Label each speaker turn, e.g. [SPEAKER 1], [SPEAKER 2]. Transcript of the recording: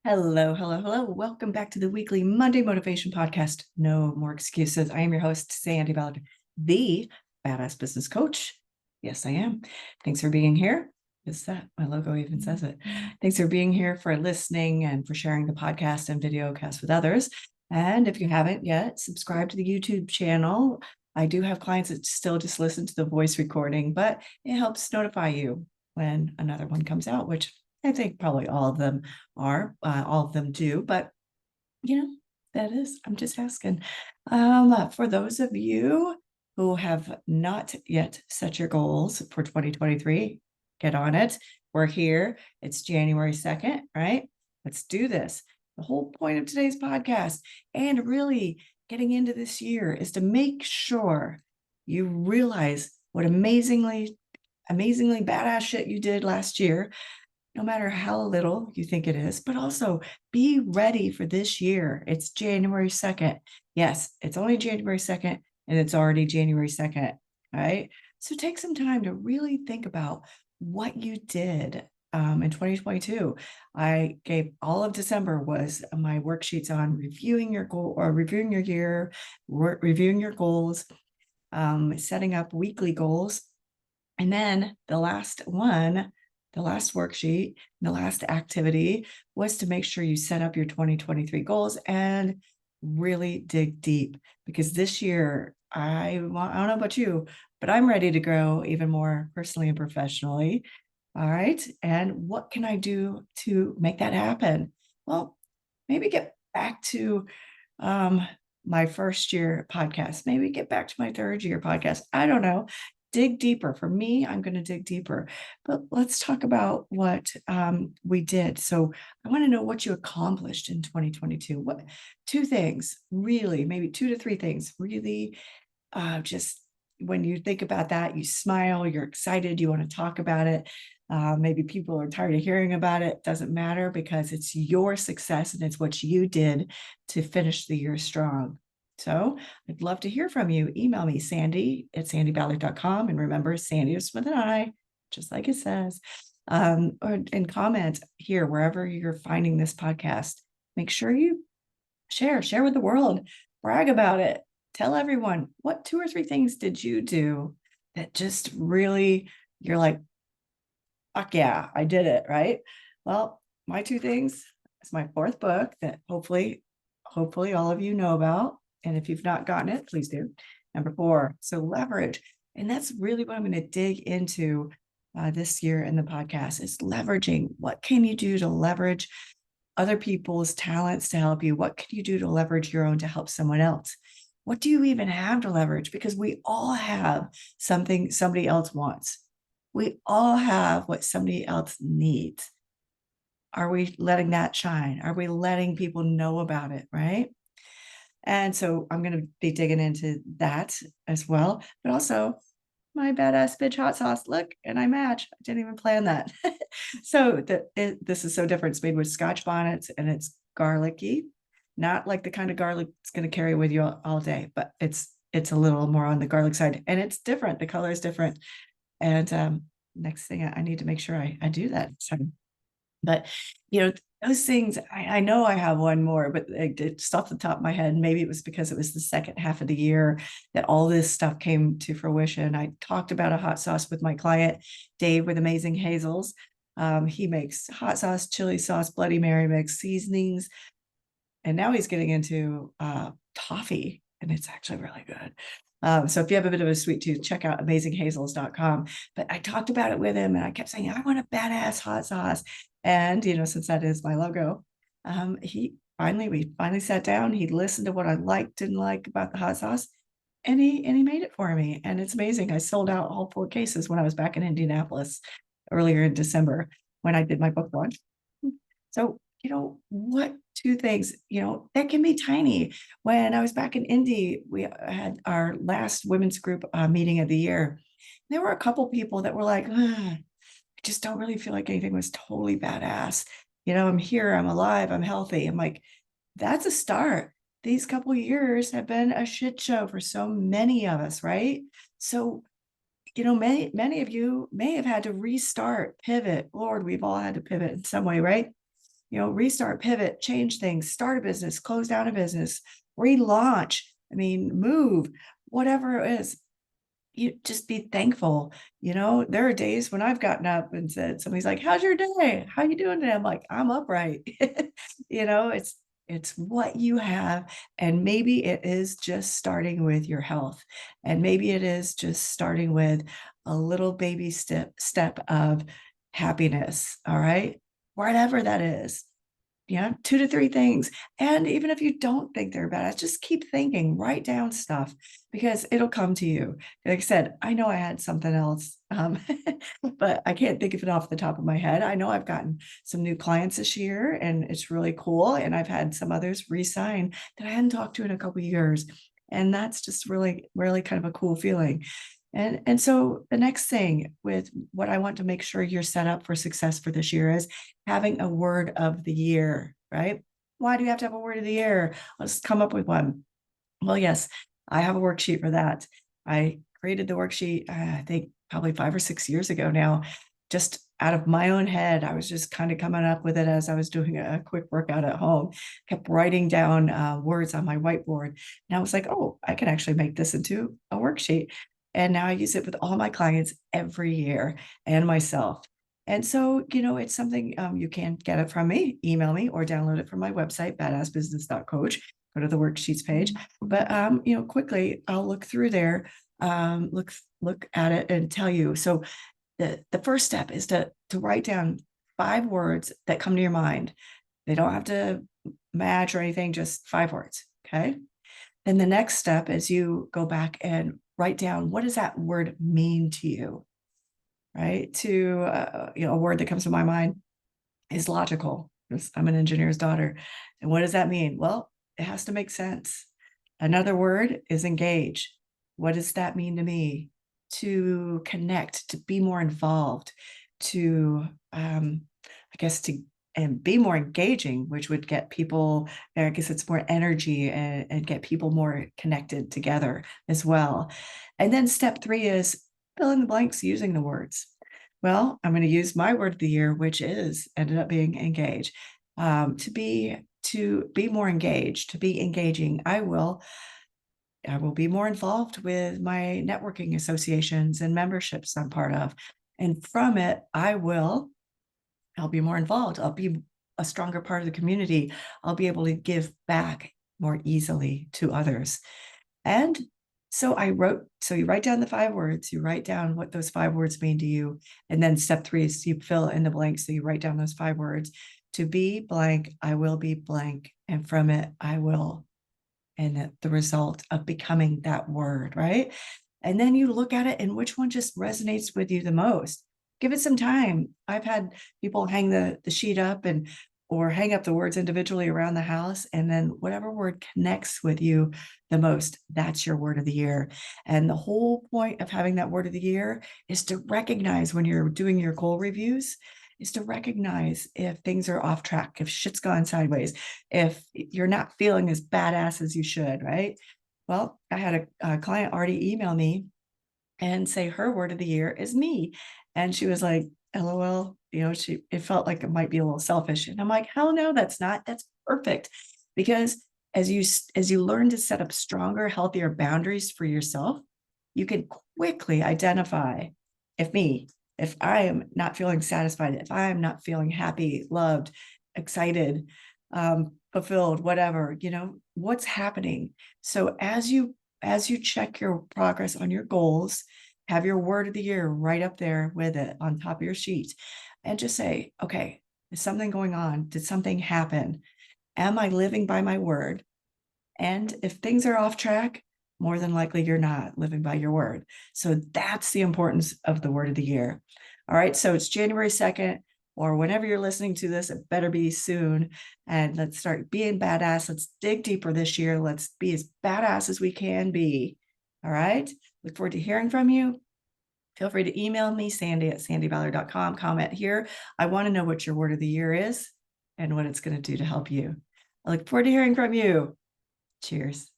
[SPEAKER 1] Hello, hello, hello. Welcome back to the weekly Monday Motivation Podcast. No more excuses. I am your host, Sandy Ballard, the Badass Business Coach. Yes, I am. Thanks for being here. Is that my logo even says it? Thanks for being here, for listening, and for sharing the podcast and video cast with others. And if you haven't yet, subscribe to the YouTube channel. I do have clients that still just listen to the voice recording, but it helps notify you when another one comes out, which I think probably all of them all of them do, but that is, I'm just asking. For those of you who have not yet set your goals for 2023, get on it. We're here. It's January 2nd, right? Let's do this. The whole point of today's podcast and really getting into this year is to make sure you realize what amazingly badass shit you did last year, no matter how little you think it is, but also be ready for this year. It's January 2nd. Yes, it's only January 2nd and it's already January 2nd. All right. So take some time to really think about what you did in 2022. I gave all of December was my worksheets on reviewing your goal or reviewing your year, reviewing your goals, setting up weekly goals. And then the last worksheet, the last activity was to make sure you set up your 2023 goals and really dig deep, because this year, I don't know about you, but I'm ready to grow even more personally and professionally. All right. And what can I do to make that happen? Well, maybe get back to my first year podcast, maybe get back to my third year podcast. I don't know. Dig deeper. For me, I'm going to dig deeper. But let's talk about what we did. So I want to know what you accomplished in 2022. What two things, really, maybe 2 to 3 things, really just when you think about that, you smile, you're excited, you want to talk about it. Maybe people are tired of hearing about it. Doesn't matter, because it's your success and it's what you did to finish the year strong. So I'd love to hear from you. Email me, sandy@sandyballard.com. And remember, Sandy is with an I, just like it says. And comment here, wherever you're finding this podcast. Make sure you share with the world, brag about it. Tell everyone, what 2 or 3 things did you do that just really, you're like, fuck yeah, I did it, right? Well, my 2 things is my 4th book that hopefully all of you know about. And if you've not gotten it, please do. Number 4, so leverage. And that's really what I'm going to dig into this year in the podcast, is leveraging. What can you do to leverage other people's talents to help you? What can you do to leverage your own to help someone else? What do you even have to leverage? Because we all have something somebody else wants. We all have what somebody else needs. Are we letting that shine? Are we letting people know about it, right? And so I'm going to be digging into that as well, but also my badass bitch hot sauce. Look, and I match. I didn't even plan that. So this is so different. It's made with Scotch bonnets and it's garlicky, not like the kind of garlic it's going to carry with you all day, but it's a little more on the garlic side, and it's different. The color is different. And next thing I need to make sure I do that. So, but those things, I know I have one more, but it's off the top of my head. Maybe it was because it was the second half of the year that all this stuff came to fruition. I talked about a hot sauce with my client, Dave, with Amazing Hazels. He makes hot sauce, chili sauce, Bloody Mary mix, seasonings, and now he's getting into toffee, and it's actually really good. So if you have a bit of a sweet tooth, check out amazinghazels.com. But I talked about it with him and I kept saying, I want a badass hot sauce. And, since that is my logo, we finally sat down. He listened to what I liked, didn't like about the hot sauce, and he made it for me. And it's amazing. I sold out all 4 cases when I was back in Indianapolis earlier in December when I did my book launch. So, what 2 things, that can be tiny. When I was back in Indy, we had our last women's group meeting of the year. There were a couple people that were like, I just don't really feel like anything was totally badass. I'm here, I'm alive, I'm healthy. I'm like, that's a start. These couple of years have been a shit show for so many of us, right? So, many of you may have had to restart, pivot. Lord, we've all had to pivot in some way, right? restart, pivot, change things, start a business, close down a business, relaunch, I mean, move, whatever it is, you just be thankful. There are days when I've gotten up and said, somebody's like, "How's your day? How you doing today?" I'm like, "I'm upright." It's what you have. And maybe it is just starting with your health. And maybe it is just starting with a little baby step of happiness. All right. Whatever that is. Yeah, 2 to 3 things, and even if you don't think they're bad, just keep thinking, write down stuff because it'll come to you. Like I said, I know I had something else, but I can't think of it off the top of my head. I know I've gotten some new clients this year, and it's really cool, and I've had some others re-sign that I hadn't talked to in a couple of years, and that's just really, really kind of a cool feeling. And so the next thing with what I want to make sure you're set up for success for this year is having a word of the year, right? Why do you have to have a word of the year? Let's come up with one. Well, yes, I have a worksheet for that. I created the worksheet, I think probably 5 or 6 years ago now, just out of my own head. I was just kind of coming up with it as I was doing a quick workout at home, kept writing down words on my whiteboard. And I was like, oh, I can actually make this into a worksheet. And now I use it with all my clients every year and myself. And so, it's something you can get it from me, email me, or download it from my website, badassbusiness.coach. Go to the worksheets page. But quickly, I'll look through there, look at it and tell you. So the first step is to write down 5 words that come to your mind. They don't have to match or anything, just 5 words. Okay. Then the next step is you go back and write down, what does that word mean to you? Right? A word that comes to my mind is logical. I'm an engineer's daughter. And what does that mean? Well, it has to make sense. Another word is engage. What does that mean to me? To connect, to be more involved, to, I guess, to and be more engaging, which would get people, I guess it's more energy and get people more connected together as well. And then step 3 is fill in the blanks using the words. Well, I'm going to use my word of the year, which is ended up being engage. To be more engaged, to be engaging, I will be more involved with my networking associations and memberships I'm part of. And from it, I'll be more involved. I'll be a stronger part of the community. I'll be able to give back more easily to others. And so you write down the 5 words, you write down what those 5 words mean to you. And then step 3 is you fill in the blanks. So you write down those 5 words. To be blank, I will be blank. And from it, I will. And the result of becoming that word, right? And then you look at it and which one just resonates with you the most. Give it some time. I've had people hang the sheet up or hang up the words individually around the house. And then whatever word connects with you the most, that's your word of the year. And the whole point of having that word of the year is to recognize when you're doing your goal reviews, is to recognize if things are off track, if shit's gone sideways, if you're not feeling as badass as you should, right? Well, I had a client already email me and say her word of the year is me. And she was like, LOL, it felt like it might be a little selfish. And I'm like, hell no, that's not. That's perfect. Because as you learn to set up stronger, healthier boundaries for yourself, you can quickly identify if I am not feeling satisfied, if I am not feeling happy, loved, excited, fulfilled, whatever, what's happening. So as you check your progress on your goals, have your word of the year right up there with it on top of your sheet and just say, okay, is something going on? Did something happen? Am I living by my word? And if things are off track, more than likely you're not living by your word. So that's the importance of the word of the year. All right. So it's January 2nd, or whenever you're listening to this, it better be soon. And let's start being badass. Let's dig deeper this year. Let's be as badass as we can be. All right. Look forward to hearing from you. Feel free to email me, sandy@sandyballard.com. Comment here. I want to know what your word of the year is and what it's going to do to help you. I look forward to hearing from you. Cheers.